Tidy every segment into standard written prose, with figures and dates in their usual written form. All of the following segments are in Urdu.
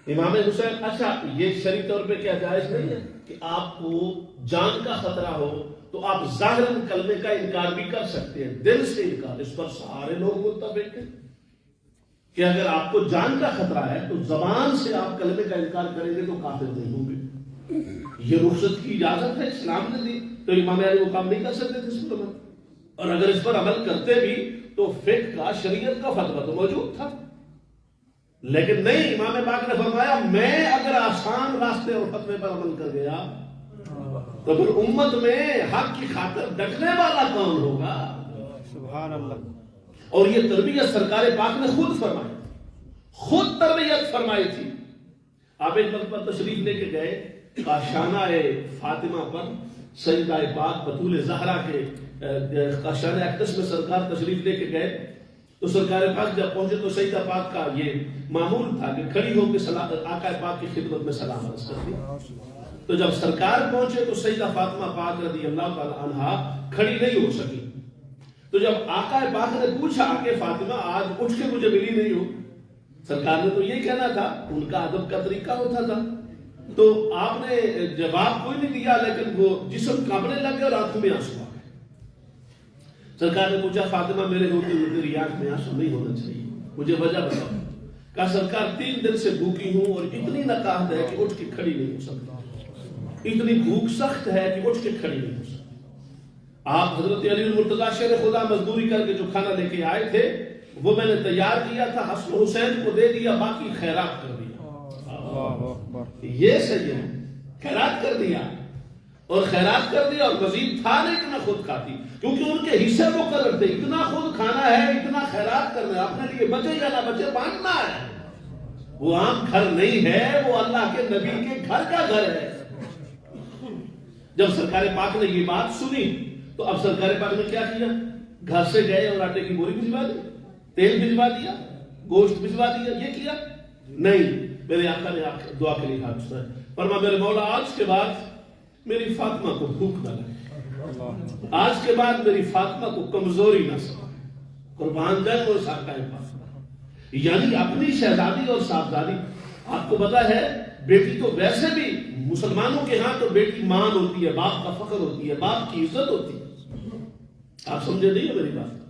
امام حسین اچھا یہ شرعی طور پہ کیا جائز نہیں ہے کہ آپ کو جان کا خطرہ ہو تو آپ ظاہراً کلمے کا انکار بھی کر سکتے ہیں، دل سے انکار، اس پر سارے لوگ متفق ہیں کہ اگر آپ کو جان کا خطرہ ہے تو زبان سے آپ کلمے کا انکار کریں گے تو کافر نہیں ہوں گے، یہ رخصت کی اجازت ہے اسلام نے دی، تو امام علی وہ کام نہیں کر سکتے تھے اس پر عمل، اور اگر اس پر عمل کرتے بھی تو فقہ کا شریعت کا فتویٰ تو موجود تھا، لیکن نہیں، امام پاک نے فرمایا میں اگر آسان راستے اور فتوے پر عمل کر گیا تو پھر امت میں حق کی خاطر ڈٹنے والا کون ہوگا؟ سبحان اللہ۔ اور یہ تربیت سرکار پاک نے خود فرمائی، خود تربیت فرمائی تھی۔ آپ ایک مرتبہ تشریف لے کے گئے کاشانہ فاطمہ پر، سیدہ پاک بطول زہرا کے کاشانہ اقدس میں سرکار تشریف لے کے گئے، تو سرکار پاک جب پہنچے تو سیدہ پاک کا یہ معمول تھا کہ کھڑی ہو کے آقا پاک کی خدمت میں سلام عرض کرتی، تو جب سرکار پہنچے تو سیدہ فاطمہ پاک رضی اللہ تعالی عنہا کھڑی نہیں ہو سکی، تو جب آقا پاک نے پوچھا کہ فاطمہ آج اٹھ کے مجھے ملی نہیں ہو، سرکار نے تو یہ کہنا تھا، ان کا ادب کا طریقہ ہوتا تھا، تو آپ نے جواب کوئی نہیں دیا، لیکن وہ جسم کانپنے لگے اور آنکھوں میں آنسو آ گئے۔ سرکار نے پوچھا فاطمہ میرے ہوتے ہوئے تیری آنکھ میں آنسو نہیں ہونا چاہیے، مجھے وجہ بتاؤ۔ کہا سرکار 3 دن سے بھوکی ہوں اور اتنی نقاہت ہے کہ اٹھ کے کھڑی نہیں ہو سکتا، اتنی بھوک سخت ہے کہ اٹھ کے کھڑی نہیں ہو سکتا۔ آپ حضرت علی المرتضیٰ شیر خدا مزدوری کر کے جو کھانا لے کے آئے تھے وہ میں نے تیار کیا تھا، حسن حسین کو دے دیا، باقی خیرات کر دیا۔ یہ صحیح ہے، خیرات کر دیا، اور خیرات کر دیا، اور مزید تھا نہیں کہ میں خود کھاتی، کیونکہ ان کے حصے مقرر تھے، اتنا خود کھانا ہے، اتنا خیرات کرنا ہے، اپنے لیے بچے یا نہ بچے بانٹنا ہے۔ وہ عام گھر نہیں ہے، وہ اللہ کے نبی کے گھر کا گھر ہے۔ جب سرکار پاک نے یہ بات سنی تو اب سرکار پاک نے کیا کیا؟ گھر سے گئے اور آٹے کی بوری بھجوا دی، تیل بھجوا دیا، گوشت بھجوا دیا، یہ کیا؟ نہیں، میرے آقا نے دعا کے لیے ہاتھ اٹھایا، فرمایا میرے مولا آج کے بعد میری فاطمہ کو بھوک نہ لگے، آج کے بعد میری فاطمہ کو کمزوری نہ سکے، قربان جائے اور ساقہ پاک، یعنی اپنی شہزادی اور صاحبزادی۔ آپ کو پتا ہے بیٹی تو ویسے بھی مسلمانوں کے ہاں تو بیٹی مان ہوتی ہے، باپ کا فخر ہوتی ہے، باپ کی عزت ہوتی ہے، آپ سمجھے نہیں ہے میری بات؟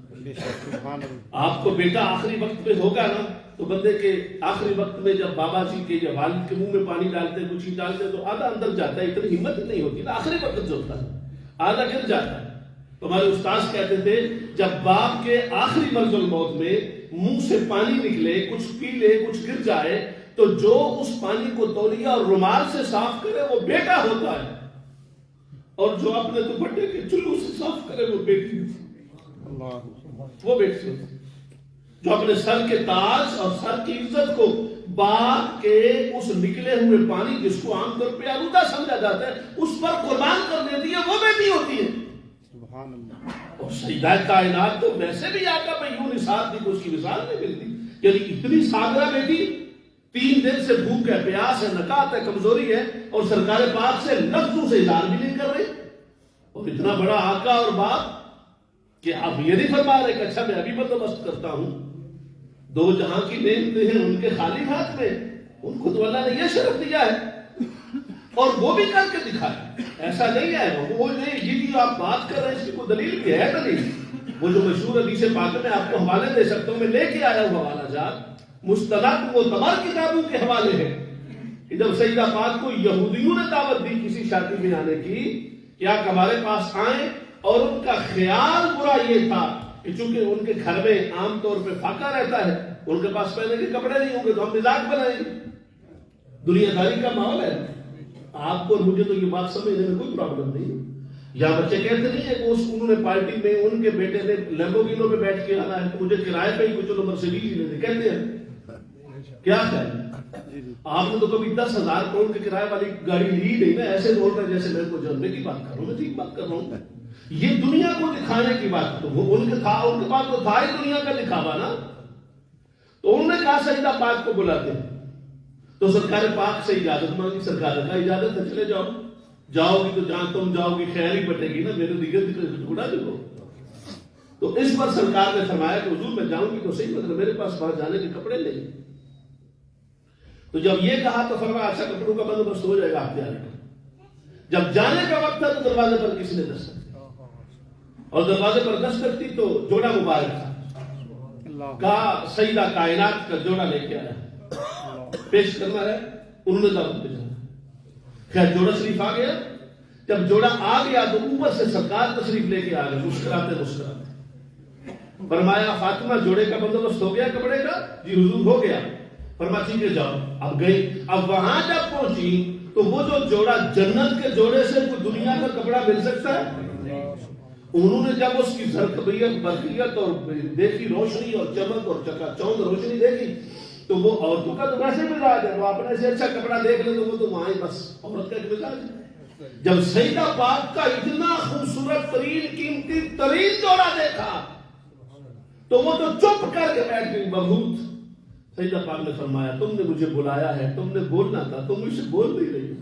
آپ کو بیٹا آخری وقت میں ہوگا نا تو بندے کے آخری وقت میں جب بابا جی کے یا والد کے منہ میں پانی ڈالتے ہیں، کچھ ڈالتے ہیں تو آدھا اندر جاتا ہے، اتنی ہمت نہیں ہوتی نا، آخری وقت جو ہوتا ہے آدھا گر جاتا ہے۔ ہمارے استاذ کہتے تھے جب باپ کے آخری مرض الموت میں منہ سے پانی نکلے، کچھ پی لے، کچھ گر جائے، تو جو اس پانی کو تولیہ اور رومال سے صاف کرے وہ بیٹا ہوتا ہے، اور جو اپنے دوپٹے کے چلو سے صاف کرے وہ بیٹی ہوتی ہے، وہ بیٹی ہوتی ہے۔ جو اپنے سر کے تاج اور سر کی عزت کو باپ کے اس نکلے ہوئے پانی جس کو عام طور پہ آلودہ سمجھا جاتا ہے اس پر قربان کر دیتی ہے، وہ بیٹی ہوتی ہے۔ سبحان اللہ۔ اور سیدہ کائنات تو ویسے بھی آقا پہ یوں نثار تھی کہ اس کی مثال نہیں ملتی، یعنی اتنی سادرہ بیٹی، 3 دن سے بھوک ہے، پیاس ہے، نکات ہے، کمزوری ہے، اور سرکار پاک سے لفظوں سے اظہار بھی نہیں کر رہی، اور اتنا بڑا آقا اور باپ کہ آپ یہ نہیں فرما رہے کہ اچھا میں ابھی بندوبست کرتا ہوں، 2 جہاں کی نعمتیں ہیں ان کے خالی ہاتھ میں، ان کو تو اللہ نے یہ شرف دیا ہے، اور وہ بھی کر کے دکھائے، ایسا نہیں ہے وہ نہیں، یہ جو آپ بات کر رہے ہیں اس کی کوئی دلیل بھی ہے دلیل، وہ جو مشہور حدیث پاک میں آپ کو حوالے دے سکتا ہوں، میں لے کے آیا ہوں حوالہ جات، مستند و تمام کتابوں کے حوالے ہیں۔ جب سیدہ پاک کو یہودیوں نے دعوت دی کسی شادی میں آنے کی کہ آپ ہمارے پاس آئیں، اور ان کا خیال برا یہ تھا کہ چونکہ ان کے گھر میں عام طور پہ فاقہ رہتا ہے، ان کے پاس پہنے کے کپڑے نہیں ہوں گے تو ہم مزاج بنائیں گے، دنیا داری کا ماحول ہے۔ آپ کو اور مجھے تو یہ بات سمجھنے میں کوئی پرابلم نہیں، یا بچے کہتے نہیں ہے کہ انہوں نے پارٹی میں ان کے بیٹے نے لیمبورگینو پہ بیٹھ کے آنا ہے تو مجھے کرائے پہ ہی کچھ نمبر سے لیجیے لیتے، کہتے ہیں کیا کہیں؟ آپ نے تو کبھی 10,000 کروڑ کے کرائے والی گاڑی لی نہیں نا، ایسے بول رہے جیسے میں کوئی جاننے کی بات کر رہا ہوں، میں ٹھیک بات کر رہا ہوں، یہ دنیا کو دکھانے کی بات، تو وہ ان کے پاس تو تھا ہی دنیا کا دکھاوا نا، تو انہوں نے کہا سیدہ پاک کو بلاتے ہیں، تو سرکار پاک سے اجازت مانگی، سرکار کا اجازت ہے چلے جاؤ، جاؤ گی تو جہاں تم جاؤ گی خیر ہی بٹے گی نا، میرے دیگر ٹکڑا دیکھو۔ تو اس پر سرکار نے فرمایا کہ حضور میں جاؤں گی تو صحیح، مگر میرے پاس باہر جانے کے کپڑے نہیں، تو جب یہ کہا تو فرمایا اچھا کپڑوں کا بندوبست ہو جائے گا آپ جانے کا۔ جب جانے کا وقت تھا تو دروازے پر کسی نے دستک دی، اور دروازے پر دستک دی تو جوڑا مبارک تھا۔ کہا سیدہ کائنات کا جوڑا لے کے آیا، پیش کرنا ہے، انہوں نے دعوت پہ جانا۔ خیر جوڑا شریف آ گیا۔ جب جوڑا آ گیا تو اوپر سے سرکار تشریف لے کے آ گئے، مسکراتے مسکراتے۔ فرمایا فاطمہ جوڑے کا بندوبست ہو گیا کپڑے کا؟ جی حضور ہو گیا۔ فرمایا ٹھیک ہے جاؤ۔ اب گئی، اب وہاں جب پہنچی تو وہ جو جوڑا جنت کے جوڑے سے کوئی دنیا کا کپڑا مل سکتا ہے؟ انہوں نے جب اس کی زرقبیت برقیت اور دیکھی روشنی اور چمک اور چکا چوند روشنی دیکھی تو وہ عورتوں کا تو ویسے مزاج ہے، وہ اپنے سے اچھا کپڑا دیکھ لیں تو وہ تو وہاں ہی بس عورت کا ایک مزاج ہے۔ جب سیدہ پاک کا اتنا خوبصورت ترین قیمتی ترین جوڑا دیکھا تو وہ تو چپ کر کے بیٹھ گئی بہت۔ سیدہ پاک نے فرمایا تم نے مجھے بلایا ہے، تم نے بولنا تھا، تم مجھ سے بول نہیں رہی ہو۔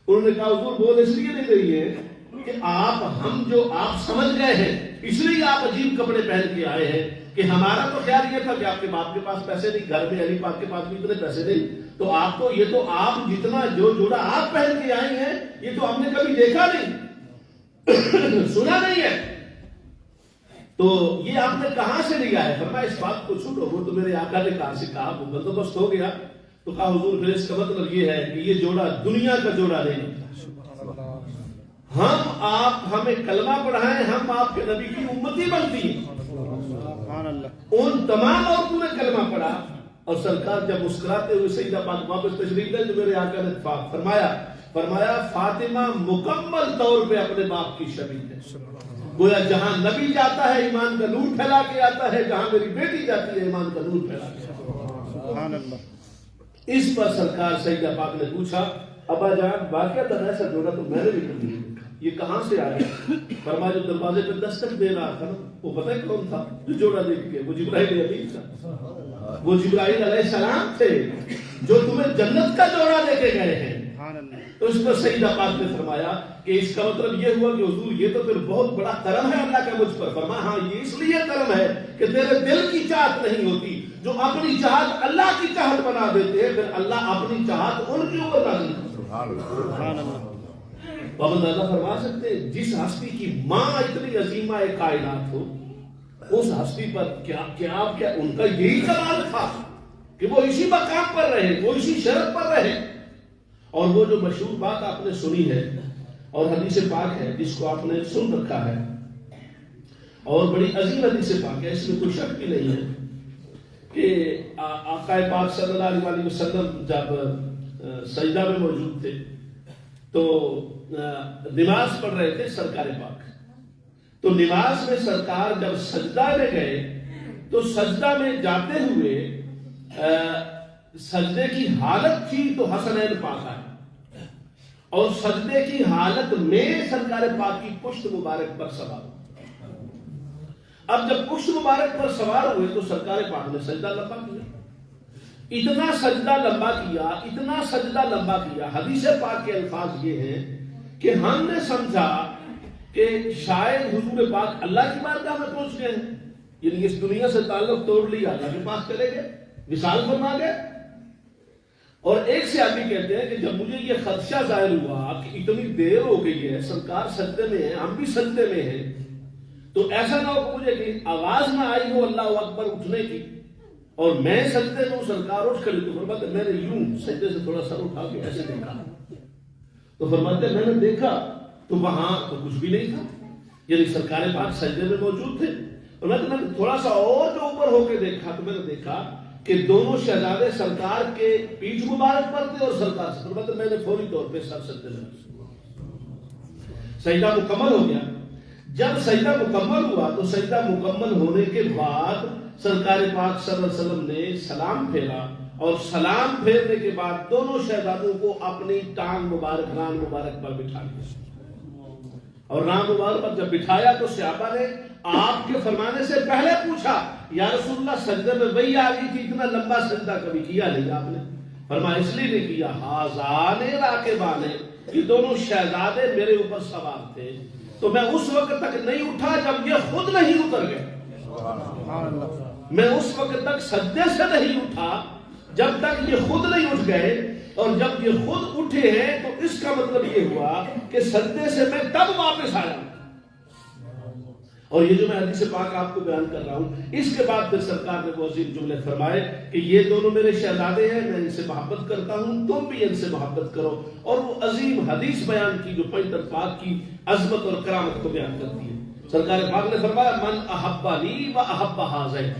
انہوں نے کہا حضور بول اس لیے نہیں رہی ہے کہ ہم جو آپ سمجھ گئے ہیں اس لیے آپ عجیب کپڑے پہن کے آئے ہیں، کہ ہمارا تو خیال یہ تھا کہ آپ کے باپ کے پاس پیسے نہیں، گھر میں علی پاک کے پاس بھی اتنے پیسے نہیں، تو آپ کو یہ تو آپ جتنا جو جوڑا آپ پہن کے آئے ہیں یہ تو ہم نے کبھی دیکھا نہیں سنا نہیں ہے، تو یہ آپ نے کہاں سے لیا ہے؟ فرمایا اس بات کو چھوڑو، وہ تو میرے آقا نے کہا سے کہا، وہ بندوبست ہو گیا۔ تو کہا حضور پھر اس کا مطلب یہ ہے کہ یہ جوڑا دنیا کا جوڑا نہیں، ہم آپ ہمیں کلمہ پڑھائیں، ہم آپ کے نبی کی امتی بنتی ہیں۔ ان تمام عورتوں نے کلمہ پڑھا اور سرکار جب مسکراتے ہوئے سیدہ پاک واپس تشریف لے تو میرے آقا نے اتفاق فرمایا فاطمہ مکمل طور پہ اپنے باپ کی شبیہ ہے۔ گویا جہاں نبی جاتا ہے ایمان کا نور پھیلا کے آتا ہے، جہاں میری بیٹی جاتی ہے ایمان کا نور پھیلا کے آتا ہے۔ اس پر سرکار سیدہ پاک نے پوچھا ابا جان واقعہ ایسا جوڑا تو میں نے بھی کبھی نہیں دیکھا، یہ کہاں سے آیا؟ فرمایا جو دروازے پہ دستک دے رہا تھا وہ پتہ ہے کون تھا جو جوڑا دیکھ کے؟ وہ جبرائیل امین تھا، وہ جبرائیل علیہ السلام تھے جو تمہیں جنت کا جوڑا دے کے گئے ہیں۔ تو اس پر سیدہ پاک نے فرمایا کہ اس کا مطلب یہ ہوا کہ حضور یہ تو پھر بہت بڑا کرم ہے اللہ کا مجھ پر۔ فرمایا ہاں یہ اس لیے کرم ہے کہ تیرے دل کی چاہت نہیں ہوتی، جو اپنی چاہت اللہ کی چاہت بنا دیتے ہیں پھر اللہ اپنی چاہت ان کے اوپر نازل کرتا ہے۔ تو آپ اندازہ فرما سکتے ہیں جس ہستی کی ماں اتنی عظیمہ کائنات ہو، اس ہستی پر کیا ان کا یہی کمال تھا کہ وہ اسی مقام پر رہے، وہ اسی شرط پر رہے۔ اور وہ جو مشہور بات آپ نے سنی ہے اور حدیث پاک ہے جس کو آپ نے سن رکھا ہے اور بڑی عظیم حدیث پاک ہے، اس میں کوئی شک بھی نہیں ہے کہ آقا پاک صلی اللہ علیہ وسلم جب سجدہ میں موجود تھے تو نماز پڑھ رہے تھے سرکار پاک، تو نماز میں سرکار جب سجدہ میں گئے تو سجدہ میں جاتے ہوئے سجدے کی حالت تھی تو حسنین پاک آئے اور سجدے کی حالت میں سرکار پاک کی پشت مبارک پر سوار ہوئے۔ اب جب پشت مبارک پر سوار ہوئے تو سرکار پاک نے سجدہ لمبا کیا، اتنا سجدہ لمبا کیا، اتنا سجدہ لمبا کیا، حدیث پاک کے الفاظ یہ ہیں کہ ہم نے سمجھا کہ شاید حضور پاک اللہ کی بارگاہ میں پہنچ گئے ہیں، یعنی اس دنیا سے تعلق توڑ لیا، اللہ کے پاس چلے گئے، وصال فرما گئے۔ اور ایک صحابی کہتے ہیں کہ جب مجھے یہ خدشہ ظاہر ہوا کہ اتنی دیر ہو گئی ہے، سرکار سجدے میں ہیں، ہم بھی سجدے میں ہیں، تو ایسا نہ ہو کہ مجھے کہ آواز نہ آئی ہو اللہ اکبر اٹھنے کی اور میں سجدے میں سرکار اٹھ کر تو فرماتے میں نے یوں سجدے سے تھوڑا سر اٹھا کے ایسے دیکھا، تو فرماتے میں نے دیکھا تو وہاں تو کچھ بھی نہیں تھا، یعنی سرکار پاک سجدے میں موجود تھے، اور میں نے تھوڑا سا اور جو اوپر ہو کے دیکھا تو میں نے دیکھا کہ دونوں شہزادے سرکار کے پیٹھ مبارک پر تھے اور سرکار سے فرماتے میں نے فوری طور پہ سر سجدے میں سجدہ مکمل ہو گیا۔ جب سجدہ مکمل ہوا تو سجدہ مکمل ہونے کے بعد سرکار پاک صلی اللہ علیہ وسلم نے سلام پھیرا اور سلام پھیرنے کے بعد دونوں شہزادوں کو اپنی ٹانگ مبارک ران مبارک پر بٹھا دیا، اور ران مبارک پر جب بٹھایا تو صحابہ نے آپ کے فرمانے سے پہلے پوچھا یا رسول اللہ سجدے میں وہی آ گئی تھی، اتنا لمبا سجدہ کبھی کیا نہیں آپ نے؟ فرمایا اس لیے نہیں کیا، ہازان راکبان، یہ دونوں شہزادے میرے اوپر سوار تھے تو میں اس وقت تک نہیں اٹھا جب یہ خود نہیں اتر گئے، میں اس وقت تک سجدے سے نہیں اٹھا جب تک یہ خود نہیں اٹھ گئے، اور جب یہ خود اٹھے ہیں تو اس کا مطلب یہ ہوا کہ سجدے سے میں تب واپس آیا۔ اور یہ جو میں حدیث پاک آپ کو بیان کر رہا ہوں، اس کے بعد پھر سرکار نے وہ عظیم جملے فرمائے کہ یہ دونوں میرے شہزادے ہیں، میں ان سے محبت کرتا ہوں، تم بھی ان سے محبت کرو۔ اور وہ عظیم حدیث بیان کی جو پیغمبر پاک کی عظمت اور کرامت کو بیان کرتی ہے۔ سرکار پاک نے فرمایا من احبنی و احب ھذین،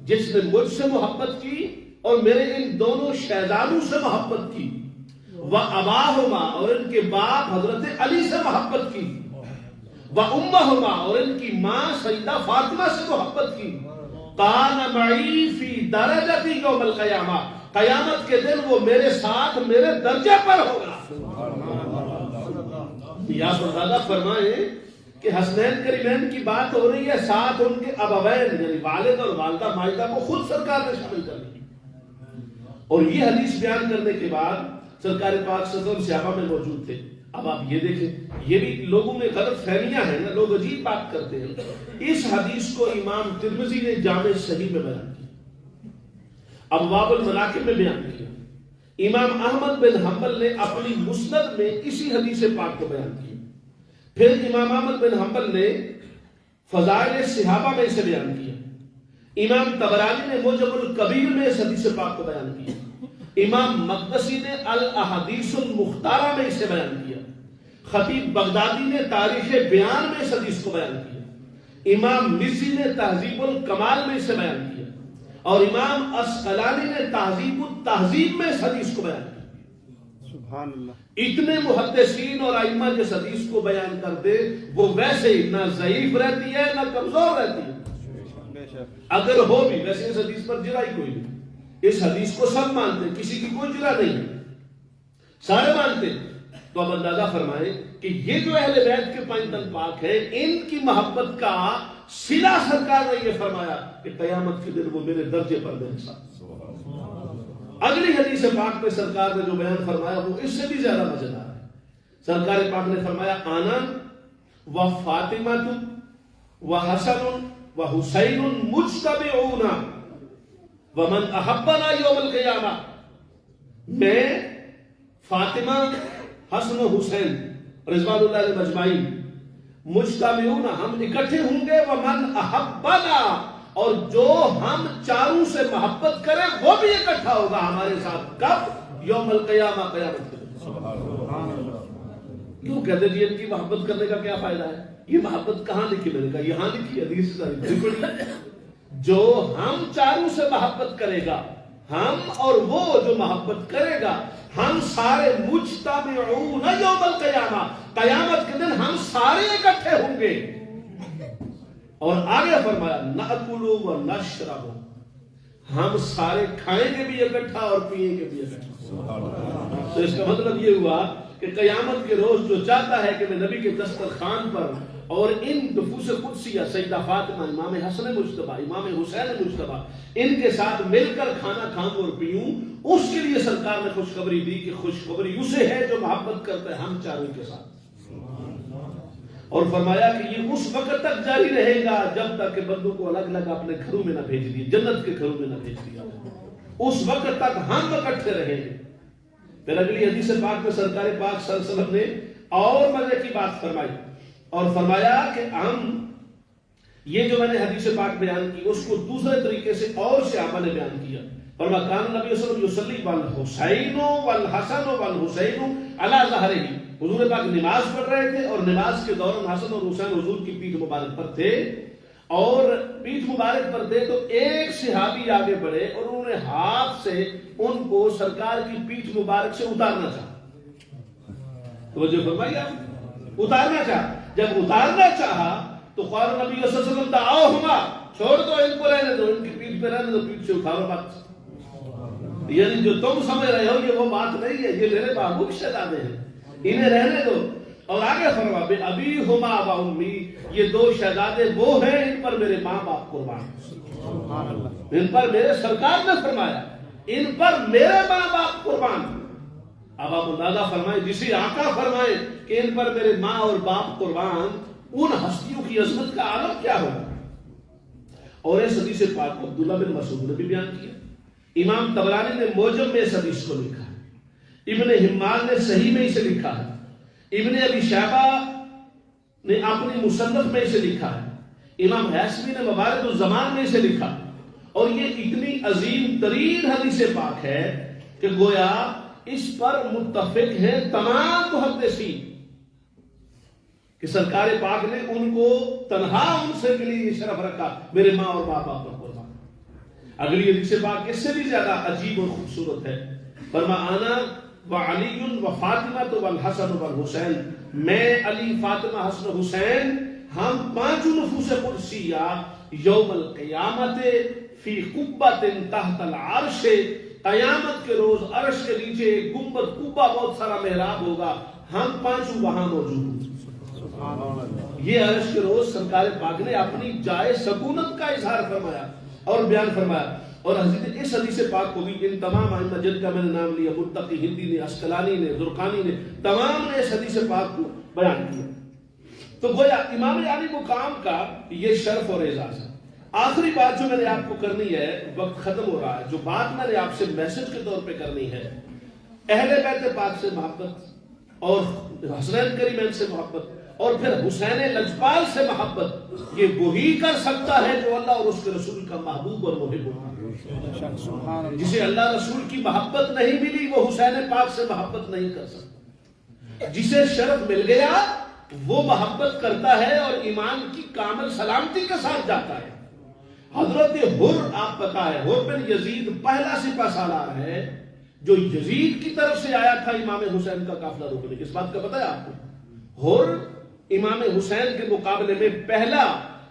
جس نے مجھ سے محبت کی اور میرے ان دونوں شہزادوں سے محبت کی، و اباہما، اور ان کے باپ حضرت علی سے محبت کی، و امہما، اور ان کی ماں سیدہ فاطمہ سے محبت کی، کان معی فی درجتی یوم القیامہ، قیامت کے دن وہ میرے ساتھ میرے درجے پر ہوگا۔ یا فرزادہ فرمائیں کہ حسنین کریمین کی بات ہو رہی ہے، ساتھ ان کے ابوین یعنی والد اور والدہ ماجدہ کو خود سرکار نے شامل کر لی۔ اور یہ حدیث بیان کرنے کے بعد سرکار پاک صلی اللہ علیہ وسلم صحابہ میں موجود تھے۔ اب آپ یہ دیکھیں، یہ بھی لوگوں میں غلط فہمیاں ہیں نا، لوگ عجیب بات کرتے ہیں۔ اس حدیث کو امام ترمذی نے جامع صحیح میں بیان کیا، ابواب المناقب میں بیان کیا، امام احمد بن حنبل نے اپنی مسند میں اسی حدیث پاک کو بیان کیا، پھر امام احمد بن حنبل نے فضائل صحابہ میں اسے بیان کیا، امام طبرانی نے معجم الکبیر میں اس حدیث پاک کو بیان کیا، امام مقدسی نے الاحادیث المختارہ میں اسے بیان کیا، خطیب بغدادی نے تاریخ بیان میں اس حدیث کو بیان کیا، امام مزی نے تہذیب الکمال میں اسے بیان کیا، اور امام اسقلانی نے تہذیب التہذیب میں اس حدیث کو بیان کیا۔ سبحان اللہ۔ اتنے محدثین اور ائمہ جس حدیث کو بیان کرتے وہ ویسے ہی نہ ضعیف رہتی ہے نہ کمزور رہتی ہے، اگر ہو بھی ویسے اس حدیث پر جرا ہی کوئی نہیں۔ اس حدیث کو سب مانتے ہیں، کسی کی کوئی جرا نہیں ہے، سارے مانتے ہیں۔ تو اب اندازہ فرمائیں کہ یہ جو اہل بیت کے پائندن پاک ہیں، ان کی محبت کا صلہ سرکار نے یہ فرمایا کہ قیامت کے دن وہ میرے درجے پر میرے ساتھ۔ اگلی حدیث پاک میں سرکار نے جو بیان فرمایا وہ اس سے بھی زیادہ مزیدار ہے۔ سرکار پاک نے فرمایا آنا و فاطمہ و حسن و حسین مجتمعون ومن احبنا یوم القیامہ، میں فاطمہ حسن و حسین رضوان اللہ علیہ مجمعین مجتمعون، ہم اکٹھے ہوں گے، ومن احبنا، اور جو ہم چاروں سے محبت کرے وہ بھی اکٹھا ہوگا ہمارے ساتھ، کب؟ یوم القیامہ، قیامت کے دن۔ کیوں کہتے جی ان کی محبت کرنے کا کیا فائدہ ہے؟ یہ محبت کہاں لکھی؟ میں نے کہا یہاں لکھی، حدیث سے جو ہم چاروں سے محبت کرے گا، ہم اور وہ جو محبت کرے گا، ہم سارے مجتمعون یوم القیامہ، قیامت کے دن ہم سارے اکٹھے ہوں گے۔ اور آگے فرمایا نأکل و نشرب، ہم سارے کھائیں گے بھی اکٹھا اور پیئیں گے بھی اکٹھا۔ تو اس کا مطلب یہ ہوا کہ قیامت کے روز جو چاہتا ہے کہ میں نبی کے دسترخوان پر اور ان نفوس قدسیہ سیدہ فاطمہ، امام حسن مجتبیٰ، امام حسین مجتبیٰ، ان کے ساتھ مل کر کھانا کھاؤں اور پیوں، اس کے لیے سرکار نے خوشخبری دی کہ خوشخبری اسے ہے جو محبت کرتا ہے ہم چاروں کے ساتھ۔ اور فرمایا کہ یہ اس وقت تک جاری رہے گا جب تک کہ بندوں کو الگ الگ اپنے گھروں میں نہ بھیج دیا، جنت کے گھروں میں نہ بھیج دیا، اس وقت تک ہم اکٹھے رہیں گے۔ پھر اگلی حدیث پاک میں سرکار پاک صلی اللہ علیہ وسلم نے اور مزے کی بات فرمائی اور فرمایا کہ ہم یہ جو میں نے حدیث پاک بیان کی اس کو دوسرے طریقے سے اور صحابہ نے بیان کیا۔ فرمایا کان نبی صلی اللہ علیہ وسلم یصلی والحسین والحسن والحسین علی ظہرہ، حضور پاک نماز پڑھ رہے تھے اور نماز کے دوران حسن اور حسین حضور کی پیٹھ مبارک پر تھے، اور پیٹھ مبارک پر تھے تو ایک صحابی آگے بڑھے اور انہوں نے ہاتھ سے ان کو سرکار کی پیٹھ مبارک سے اتارنا چاہا۔ تو جو فرمایا اتارنا چاہا، جب اتارنا چاہا تو قال نبی صلی اللہ علیہ وسلم دعوہما، چھوڑ دو ان کو، رہنے دو، ان کی پیٹھ پہ رہنے دو، پیٹھ سے اتارو بات۔ یعنی جو تم سمجھ رہے ہو یہ وہ بات نہیں ہے، یہ میرے محبوب شہزادے ہیں، انہیں رہنے دو۔ اور آگے فرما بے ابی ہما و امی، یہ دو شہزادے وہ ہیں ان پر میرے ماں باپ قربان، ان پر میرے سرکار نے فرمایا ان پر میرے ماں باپ قربان۔ اب آپ اندازہ فرمائیں، جسے آقا فرمائے کہ ان پر میرے ماں اور باپ قربان، ان ہستیوں کی عظمت کا عالم کیا ہوگا۔ اور اس حدیث پاک کو عبداللہ بن مسعود نے بھی بیان کیا، امام طبرانی نے موجم میں اس حدیث کو لکھا ہے، ابن حبان نے صحیح میں اسے لکھا ہے، ابن ابی شیبہ نے اپنی مصنف میں اسے لکھا ہے، امام حیثمی نے مبارک الزمان میں اسے لکھا، اور یہ اتنی عظیم ترین حدیث پاک ہے کہ گویا اس پر متفق ہیں تمام محدثین کہ سرکار پاک نے ان کو تنہا ان سے کے لیے شرف رکھا، میرے ماں اور باپ پر قربان۔ اگلی حدیث پاک اس سے بھی زیادہ عجیب اور خوبصورت ہے، فرمایا وعلی و فاطمہ والحسن والحسین، میں علی، فاطمہ، حسن، حسین، ہم پانچوں نفوس قدسیہ یوم القیامت فی قبۃ تحت العرش، قیامت کے روز عرش کے نیچے ایک گنبد قبہ بہت سارا محراب ہوگا، ہم پانچوں وہاں موجود ہیں۔ یہ عرش کے روز سرکار پاک نے اپنی جائے سکونت کا اظہار فرمایا اور بیان فرمایا، اور حضرت اس حدیث پاک کو بھی ان تمام ائمہ جن کا میں نے نام لیا، منتقی ہندی نے، اسقلانی نے، زرقانی نے، تمام نے اس حدیث پاک کو بیان کیا۔ تو گویا امام علی مقام کا یہ شرف اور اعزاز ہے۔ آخری بات جو میں نے آپ کو کرنی ہے، وقت ختم ہو رہا ہے، جو بات میں نے آپ سے میسج کے طور پہ کرنی ہے، اہل بیت پاک سے محبت اور حسنین کریمین سے محبت اور پھر حسین لجپال سے محبت، یہ وہی کر سکتا ہے جو اللہ اور اس کے رسول کا محبوب اور محب ہوگا۔ جسے اللہ رسول کی محبت نہیں ملی وہ حسین پاک سے محبت نہیں کر سکتا۔ جسے شرف مل گیا وہ محبت کرتا ہے اور ایمان کی کامل سلامتی کے ساتھ جاتا ہے۔ حضرت حر، آپ پتہ ہے حر بن یزید پہلا سپہ سالار ہے جو یزید کی طرف سے آیا تھا امام حسین کا قافلہ روکنے، اس بات کا پتہ ہے آپ کو؟ حر امام حسین کے مقابلے میں پہلا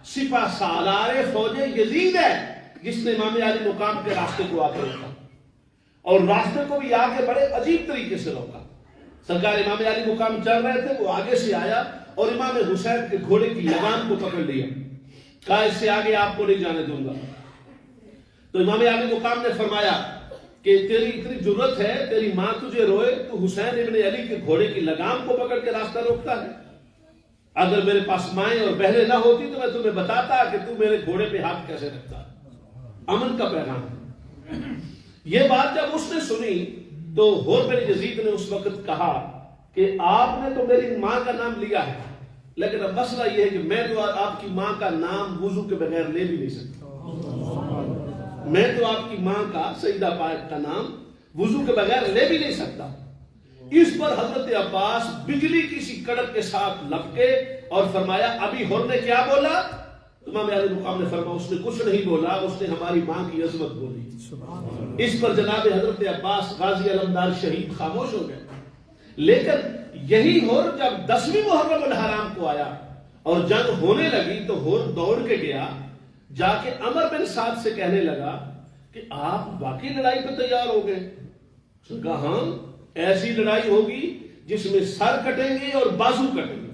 سپہ سالار فوج یزید ہے جس نے امام علی مقام کے راستے کو آگے روکا، اور راستے کو بھی آگے بڑے عجیب طریقے سے روکا۔ سرکار امام علی مقام چل رہے تھے، وہ آگے سے آیا اور امام حسین کے گھوڑے کی لگام کو پکڑ لیا، کہا اس سے آگے آپ کو نہیں جانے دوں گا۔ تو امام علی مقام نے فرمایا کہ تیری اتنی جرت ہے، تیری ماں تجھے روئے، تو حسین ابن علی کے گھوڑے کی لگام کو پکڑ کے راستہ روکتا ہے؟ اگر میرے پاس مائیں اور بہنیں نہ ہوتی تو میں تمہیں بتاتا کہ تو میرے گھوڑے پہ ہاتھ کیسے رکھتا۔ امن کا پیغام۔ یہ بات جب اس نے سنی تو حر بن یزید نے اس وقت کہا کہ آپ نے تو میری ماں کا نام لیا ہے، لیکن اب مسئلہ یہ ہے کہ میں تو آپ کی ماں کا نام وضو کے بغیر لے بھی نہیں سکتا، میں تو آپ کی ماں کا سیدہ پاک کا نام وضو کے بغیر لے بھی نہیں سکتا۔ اس پر حضرت عباس بجلی کی سی کڑک کے ساتھ لپکے اور فرمایا ابھی حر نے کیا بولا؟ امام علی مقام نے فرمایا اس نے کچھ نہیں بولا، اس نے ہماری ماں کی عظمت بولی۔ اس پر جناب حضرت عباس غازی علمدار شہید خاموش ہو گئے۔ لیکن یہی حر جب 10ویں محرم الحرام کو آیا اور جنگ ہونے لگی تو حر دوڑ کے گیا، جا کے عمر بن سعد سے کہنے لگا کہ آپ واقعی لڑائی پہ تیار ہو گئے؟ اس نے کہا ہاں، ایسی لڑائی ہوگی جس میں سر کٹیں گے اور بازو کٹیں گے۔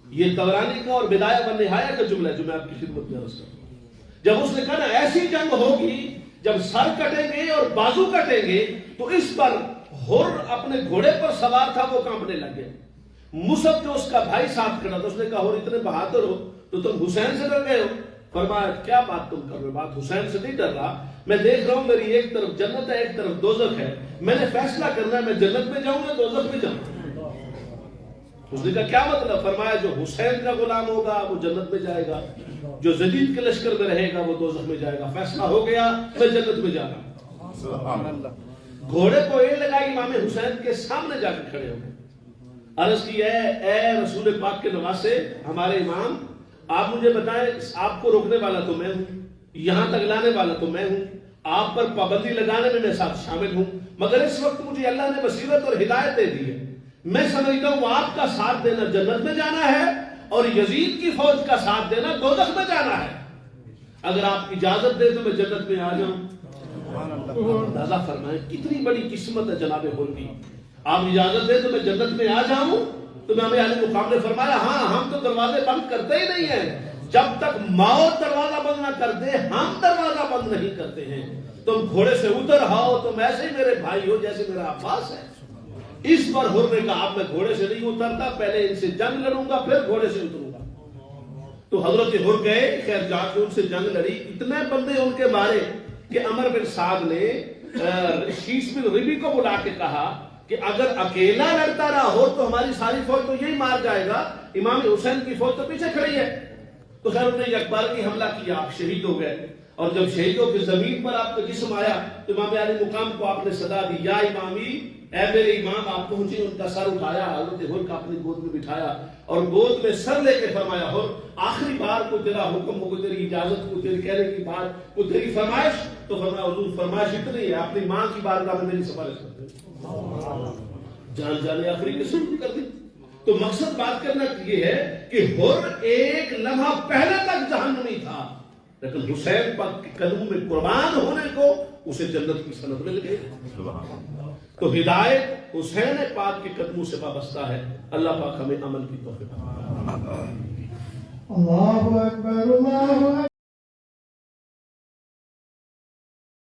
یہ طبرانی کا اور بدایہ و نہایہ کا جملہ ہے جو میں آپ کی خدمت میں عرض کرتا ہوں۔ جب اس نے کہا نا ایسی جنگ ہوگی جب سر کٹیں گے اور بازو کٹیں گے، تو اس پر حر اپنے گھوڑے پر سوار تھا، وہ کانپنے لگے۔ مصعب جو اس کا بھائی ساتھ کھڑا تھا، اس نے کہا حر اتنے بہادر ہو تو تم حسین سے ڈر گئے ہو؟ فرمایا کیا بات تم کر رہے ہو، بات حسین سے نہیں ڈر رہا، میں دیکھ رہا ہوں میری ایک طرف جنت ہے ایک طرف دوزخ ہے، میں نے فیصلہ کرنا ہے میں جنت میں جاؤں یا دوزخ میں جاؤں۔ اس نے کہا کیا مطلب؟ فرمایا جو حسین کا غلام ہوگا وہ جنت میں جائے گا، جو یزید کے لشکر میں رہے گا وہ دوزخ میں جائے گا، فیصلہ ہو گیا، میں جنت میں جا رہا ہوں۔ گھوڑے کو ایڑ لگائی، امام حسین کے سامنے جا کے کھڑے ہو گئے، عرض کی اے رسول پاک کے نواسے، ہمارے امام، آپ مجھے بتائیں آپ کو روکنے والا تو میں ہوں، یہاں تک لانے والا تو میں ہوں، آپ پر پابندی لگانے میں ساتھ شامل ہوں، مگر اس وقت مجھے اللہ نے بصیرت اور ہدایت دے دی ہے، میں سمجھتا ہوں آپ کا ساتھ دینا جنت میں جانا ہے اور یزید کی فوج کا ساتھ دینا دوزخ میں جانا ہے، اگر آپ اجازت دیں تو میں جنت میں آ جاؤں۔ اندازہ فرمائیں کتنی بڑی قسمت ہے جناب حر کی، آپ اجازت دیں تو میں جنت میں آ جاؤں؟ تو امام علی مقام نے فرمایا ہاں، ہم تو دروازے بند کرتے ہی نہیں ہیں، جب تک موت دروازہ بند نہ کر دے ہم دروازہ بند نہیں کرتے ہیں، تم گھوڑے سے اتر آؤ، تم ایسے ہی میرے بھائی ہو جیسے میرا عباس ہے۔ اس پر حر نے کہا اب میں گھوڑے سے نہیں اترتا، پہلے ان سے جنگ لڑوں گا پھر گھوڑے سے اتروں گا۔ تو حضرت حر گئے، خیر جا کے ان سے جنگ لڑی، اتنے بندے ان کے مارے کہ عمر بن سعد نے شیش بن ربی کو بلا کے کہا کہ اگر اکیلا لڑتا رہا ہو تو ہماری ساری فوج تو یہی مار جائے گا، امام حسین کی فوج تو پیچھے کھڑی ہے۔ تو خیر انہوں نے یکبارگی حملہ کیا، آپ شہید ہو گئے، اور جب شہیدوں کی زمین پر آپ کا جسم آیا تو امام علی مقام کو آپ نے صدا دی، یا امامی، اے میرے امام۔ آپ پہنچے، ان کا سر اٹھایا، حضرت حر کا اپنی گود میں بٹھایا اور گود میں سر لے کے فرمایا، حر آخری بار کو تیرا حکم ہو، کوئی تیری اجازت، کوئی تیری کہنے کی بات، کوئی تیری فرمائش؟ تو فرمایا حضور فرمائش اتنی ہے، اپنی ماں کی بارگاہ میں میری سفارش کرتے ہیں۔ جان جانے آخری قسم کر دی۔ تو مقصد بات کرنا یہ ہے کہ حر ایک لمحہ پہلے تک جہنمی تھا، لیکن حسین پاک کے قدموں میں قربان ہونے کو اسے جنت کی سند مل گئی۔ تو ہدایت حسین پاک کے قدموں سے وابستہ ہے۔ اللہ پاک ہمیں عمل کی توفیق۔ اللہ اکبر، اللہ اکبر۔